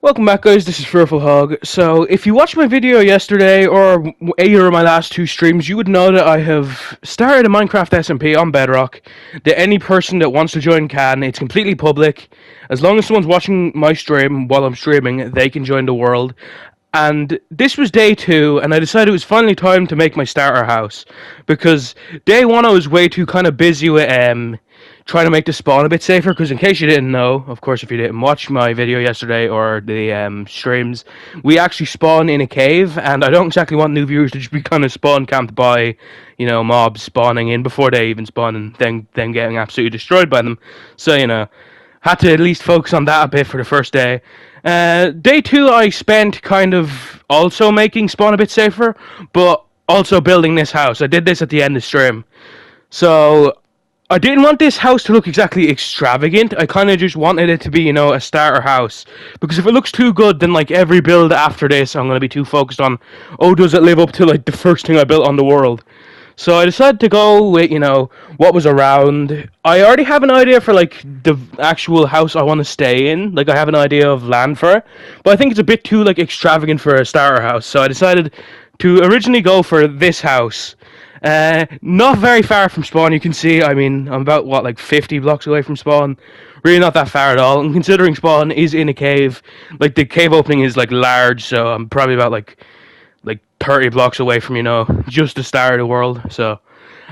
Welcome back, guys. This is Fearful Hog. So, if you watched my video yesterday or either of my last two streams, you would know that I have started a Minecraft SMP on Bedrock. That any person that wants to join can. It's completely public. As long as someone's watching my stream while I'm streaming, they can join the world. And this was day 2, and I decided it was finally time to make my starter house. Because day 1 I was way too kind of busy with trying to make the spawn a bit safer, because in case you didn't know, of course if you didn't watch my video yesterday or the streams, we actually spawn in a cave, and I don't exactly want new viewers to just be kind of spawn camped by, mobs spawning in before they even spawn and then getting absolutely destroyed by them. So, had to at least focus on that a bit for the first day. Day 2 I spent kind of also making spawn a bit safer, but also building this house. I did this at the end of the stream. So I didn't want this house to look exactly extravagant. I kind of just wanted it to be, a starter house. Because if it looks too good, then like every build after this, I'm going to be too focused on, oh, does it live up to like the first thing I built on the world? So I decided to go with, what was around. I already have an idea for like the actual house I want to stay in. Like I have an idea of land for it. But I think it's a bit too like extravagant for a starter house. So I decided to originally go for this house. Not very far from spawn, you can see. I mean, I'm about, like 50 blocks away from spawn. Really not that far at all. And considering spawn is in a cave, like the cave opening is like large, so I'm probably about like 30 blocks away from, just the start of the world. So,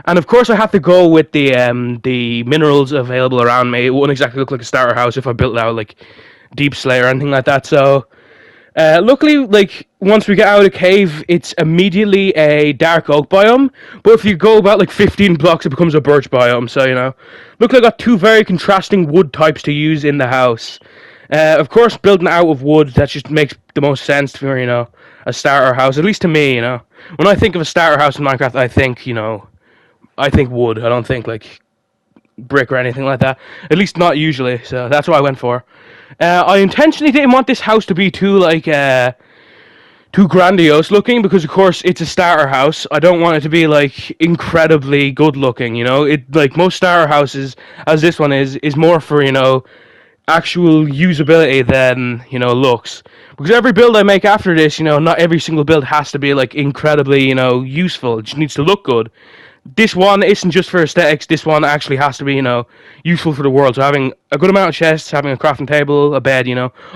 and of course I have to go with the minerals available around me. It wouldn't exactly look like a starter house if I built it out like deep slate or anything like that. So, luckily, like, once we get out of the cave, it's immediately a dark oak biome. But if you go about, like, 15 blocks, it becomes a birch biome. So, look, I got two very contrasting wood types to use in the house. Of course, building out of wood, that just makes the most sense for, a starter house. At least to me, When I think of a starter house in Minecraft, I think wood. I don't think, like, brick or anything like that. At least not usually. So that's what I went for. I intentionally didn't want this house to be too grandiose looking, because of course it's a starter house. I don't want it to be like incredibly good looking. It, like most starter houses, as this one is more for actual usability than looks. Because every build I make after this, not every single build has to be like incredibly useful. It just needs to look good. This one isn't just for aesthetics. This one actually has to be, useful for the world. So having a good amount of chests, having a crafting table, a bed,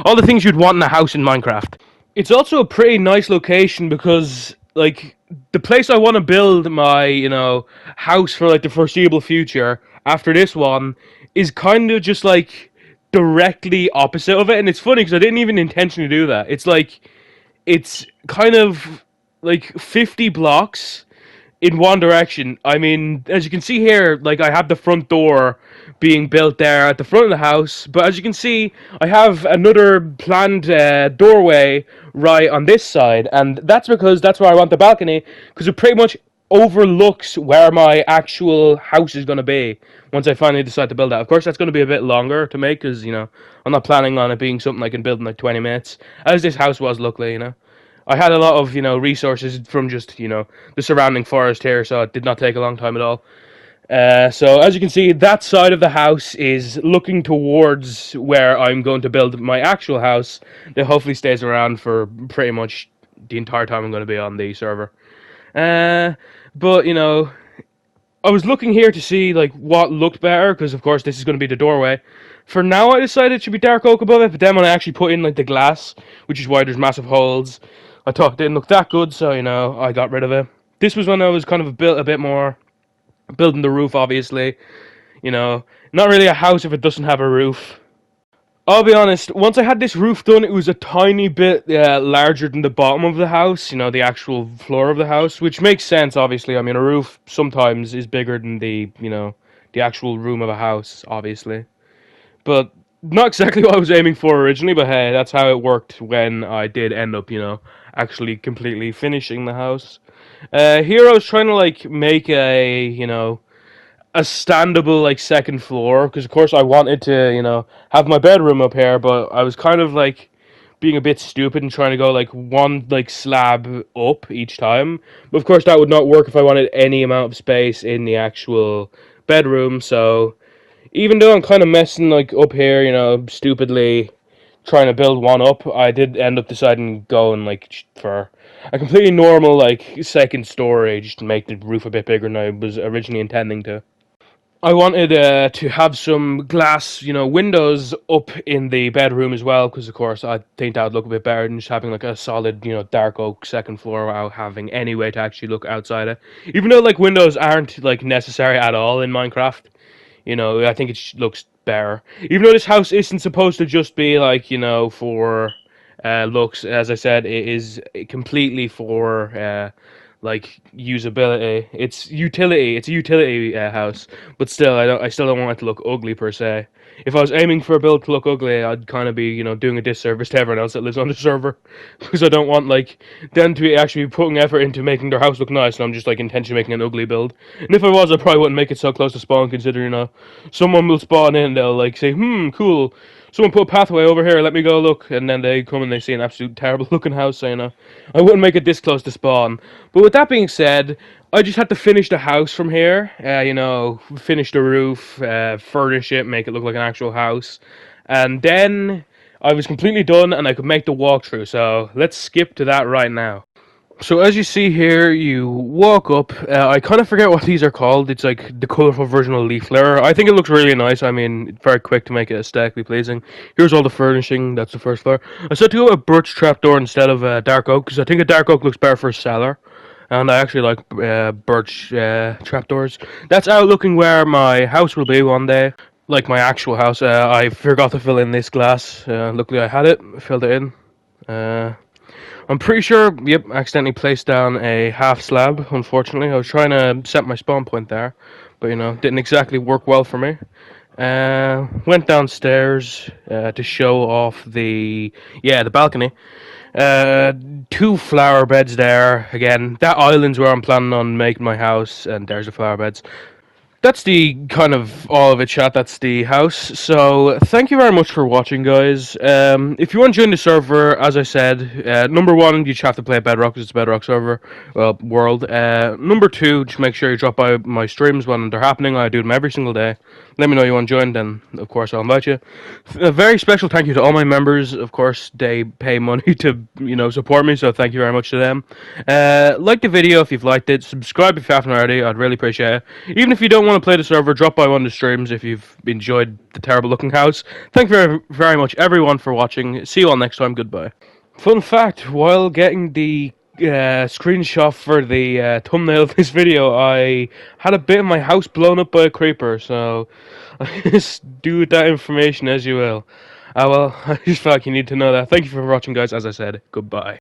all the things you'd want in a house in Minecraft. It's also a pretty nice location because, like, the place I want to build my, house for, like, the foreseeable future after this one is kind of just, like, directly opposite of it. And it's funny because I didn't even intentionally do that. It's kind of, like, 50 blocks in one direction. I mean, as you can see here, like I have the front door being built there at the front of the house, but as you can see, I have another planned doorway right on this side, and that's because that's where I want the balcony, because it pretty much overlooks where my actual house is going to be once I finally decide to build that. Of course, that's going to be a bit longer to make, because, I'm not planning on it being something I can build in like 20 minutes, as this house was, luckily. I had a lot of, resources from just, the surrounding forest here, so it did not take a long time at all. So, as you can see, that side of the house is looking towards where I'm going to build my actual house that hopefully stays around for pretty much the entire time I'm going to be on the server. But, I was looking here to see, like, what looked better, because, of course, this is going to be the doorway. For now, I decided it should be dark oak above it, but then when I actually put in, like, the glass, which is why there's massive holes, I thought it didn't look that good, so, I got rid of it. This was when I was kind of built a bit more, building the roof, obviously. Not really a house if it doesn't have a roof. I'll be honest, once I had this roof done, it was a tiny bit larger than the bottom of the house, the actual floor of the house, which makes sense, obviously. I mean, a roof sometimes is bigger than the actual room of a house, obviously. But not exactly what I was aiming for originally, but hey, that's how it worked when I did end up, actually completely finishing the house. Here I was trying to, like, make a standable, like, second floor, because of course I wanted to, have my bedroom up here, but I was kind of, like, being a bit stupid and trying to go, like, one, like, slab up each time. But of course that would not work if I wanted any amount of space in the actual bedroom, so even though I'm kind of messing, like, up here, stupidly trying to build one up, I did end up deciding going like for a completely normal like second story, just to make the roof a bit bigger than I was originally intending to. I wanted to have some glass, windows up in the bedroom as well, because of course I think that would look a bit better than just having like a solid, dark oak second floor without having any way to actually look outside it. Even though like windows aren't like necessary at all in Minecraft, I think it looks better. Even though this house isn't supposed to just be like, for looks, as I said, it is completely for like usability. It's utility. It's a utility house, but still, I still don't want it to look ugly per se. If I was aiming for a build to look ugly, I'd kind of be, doing a disservice to everyone else that lives on the server, because I don't want like them to be actually putting effort into making their house look nice, and I'm just like intentionally making an ugly build. And if I was, I probably wouldn't make it so close to spawn, considering someone will spawn in, they'll like say, cool. Someone put a pathway over here, let me go look, and then they come and they see an absolute terrible looking house, so I wouldn't make it this close to spawn. But with that being said, I just had to finish the house from here, finish the roof, furnish it, make it look like an actual house, and then I was completely done and I could make the walkthrough, so let's skip to that right now. So as you see here, you walk up. I kind of forget what these are called. It's like the colorful version of leaf litter. I think it looks really nice. I mean, very quick to make it aesthetically pleasing. Here's all the furnishing. That's the first floor. I said to go with a birch trapdoor instead of dark oak, because I think a dark oak looks better for a cellar. And I actually like birch trapdoors. That's outlooking where my house will be one day. Like my actual house. I forgot to fill in this glass. Luckily I had it. Filled it in. I'm pretty sure, yep, I accidentally placed down a half slab, unfortunately. I was trying to set my spawn point there, but, didn't exactly work well for me. Went downstairs to show off the balcony. Two flower beds there. Again, that island's where I'm planning on making my house, and there's the flower beds. That's the kind of all of it, chat. That's the house. So thank you very much for watching, guys. If you want to join the server, as I said, number one, you just have to play Bedrock, because it's a Bedrock server, well, world. Number two, just make sure you drop by my streams when they're happening. I do them every single day. Let me know you want to join, then of course I'll invite you. A very special thank you to all my members. Of course, they pay money to support me, so thank you very much to them. Like the video if you've liked it. Subscribe if you haven't already. I'd really appreciate it. Even if you don't want to play the server, drop by one of the streams if you've enjoyed the terrible looking house. Thank you very, very much everyone for watching. See you all next time. Goodbye. Fun fact, while getting the screenshot for the thumbnail of this video, I had a bit of my house blown up by a creeper, so just do with that information as you will. Well, I just felt like you need to know that. Thank you for watching, guys. As I said, goodbye.